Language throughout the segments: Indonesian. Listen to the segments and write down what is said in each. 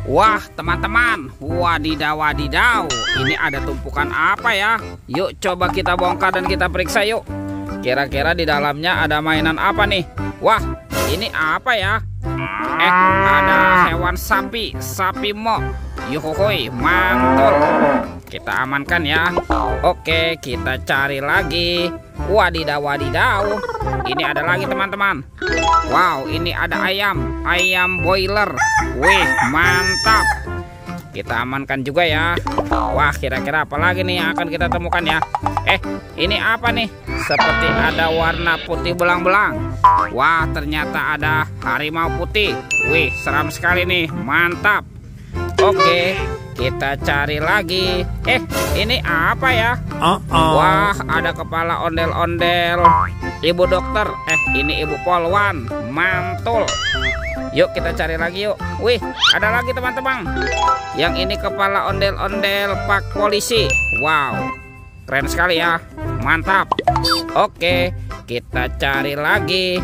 Wah teman-teman, wadidaw wadidaw, ini ada tumpukan apa ya? Yuk coba kita bongkar dan kita periksa yuk. Kira-kira di dalamnya ada mainan apa nih? Wah, ini apa ya? Ada hewan sapi mo. Yuhuhui, mantul. Kita amankan ya. Oke, kita cari lagi. Wadidaw wadidaw, ini ada lagi teman-teman. Wow, ini ada ayam boiler. Wih, mantap. Kita amankan juga ya. Wah, kira-kira apa lagi nih yang akan kita temukan ya? Ini apa nih? Seperti ada warna putih belang-belang. Wah, ternyata ada harimau putih. Wih, seram sekali nih. Mantap. Oke, kita cari lagi. Ini apa ya? Wah, ada kepala ondel-ondel ibu dokter. Ini ibu polwan. Mantul. Yuk kita cari lagi yuk. Wih, ada lagi teman-teman. Yang ini kepala ondel-ondel pak polisi. Wow, keren sekali ya. Mantap. Oke, kita cari lagi.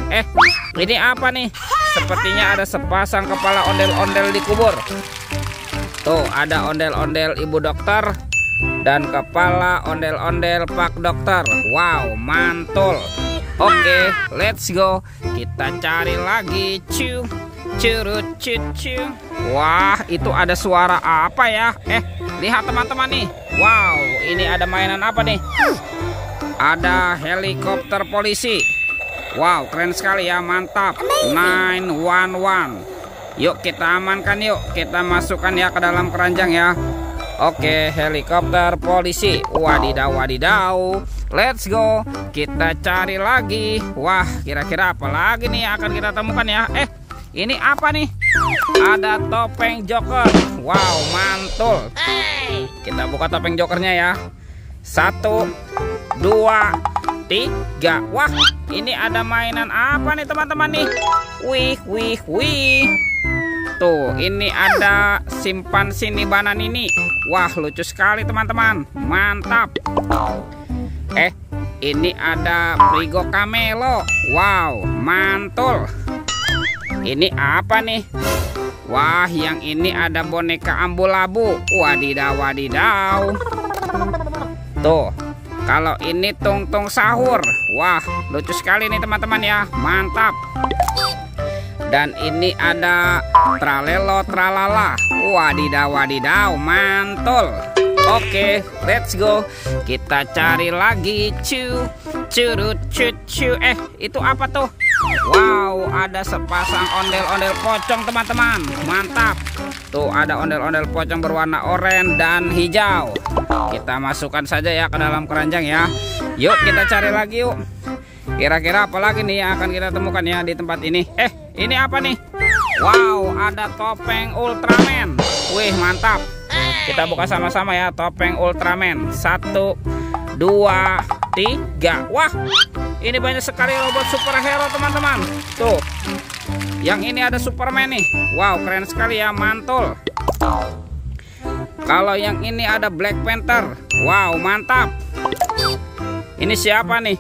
Ini apa nih? Sepertinya ada sepasang kepala ondel-ondel dikubur. Tuh, ada ondel-ondel ibu dokter dan kepala ondel-ondel pak dokter. Wow, mantul. Oke, let's go. Kita cari lagi. Curut. Wah, itu ada suara apa ya? Lihat teman-teman nih. Wow, ini ada mainan apa nih? Ada helikopter polisi. Wow, keren sekali ya, mantap. 911. Yuk kita amankan yuk. Kita masukkan ya ke dalam keranjang ya. Oke, helikopter polisi. Wadidaw wadidaw. Let's go. Kita cari lagi. Wah, kira-kira apa lagi nih yang akan kita temukan ya? Ini apa nih? Ada topeng Joker. Wow, mantul. Kita buka topeng Jokernya ya. 1, 2, 3. Wah, ini ada mainan apa nih teman-teman nih? Wih. Tuh, ini ada simpan sini banan ini. Wah, lucu sekali teman-teman. Mantap. Ini ada Frigo Camelo. Wow, mantul. Ini apa nih? Wah, yang ini ada boneka Ambu-Labu. Wadidaw wadidaw. Tuh, kalau ini Tung-Tung Sahur. Wah, lucu sekali nih teman-teman ya. Mantap. Dan ini ada Tralelo Tralala. Wadidaw wadidaw, mantul. Oke, let's go. Kita cari lagi. Curut. Itu apa tuh? Wow, ada sepasang ondel-ondel pocong teman-teman. Mantap. Tuh, ada ondel-ondel pocong berwarna oranye dan hijau. Kita masukkan saja ya ke dalam keranjang ya. Yuk kita cari lagi yuk. Kira-kira apa lagi nih yang akan kita temukan ya di tempat ini? Ini apa nih? Wow, ada topeng Ultraman. Wih, mantap. Kita buka sama-sama ya topeng Ultraman. 1, 2, 3. Wah, ini banyak sekali robot superhero teman-teman. Tuh, yang ini ada Superman nih. Wow, keren sekali ya, mantul. Kalau yang ini ada Black Panther. Wow, mantap. Ini siapa nih?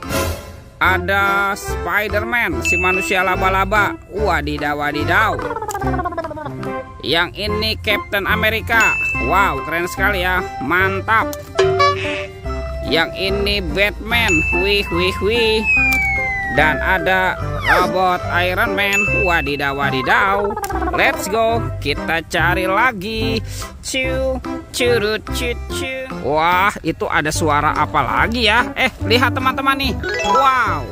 Ada Spider-Man, si manusia laba-laba. Wadidaw wadidaw. Yang ini Captain America. Wow, keren sekali ya, mantap. Yang ini Batman. Wih. Dan ada robot Iron Man. Wadidaw wadidaw. Let's go. Kita cari lagi. Curut. Wah, itu ada suara apa lagi ya? Lihat teman-teman nih. Wow,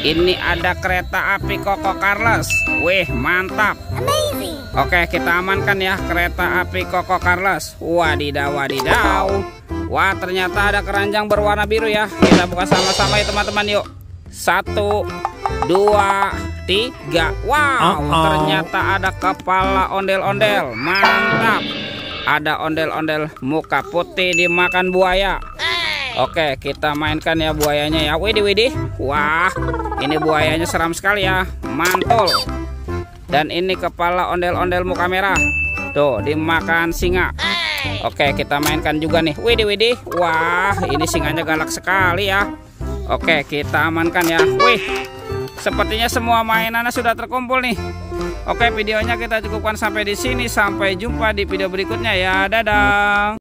ini ada kereta api Koko Carles. Wih, mantap. Oke, kita amankan ya kereta api Koko Carles. Wadidaw wadidaw. Wah, ternyata ada keranjang berwarna biru ya. Kita buka sama-sama ya teman-teman yuk. 1, 2, 3. Wow, ternyata ada kepala ondel-ondel. Mantap. Ada ondel-ondel muka putih dimakan buaya. Oke, kita mainkan ya buayanya ya. Widih. Wah, ini buayanya seram sekali ya. Mantul. Dan ini kepala ondel-ondel muka merah. Tuh, dimakan singa. Oke, kita mainkan juga nih. Widih. Wah, ini singanya galak sekali ya. Oke, kita amankan ya. Wih, sepertinya semua mainannya sudah terkumpul nih. Oke, videonya kita cukupkan sampai di sini. Sampai jumpa di video berikutnya ya. Dadah.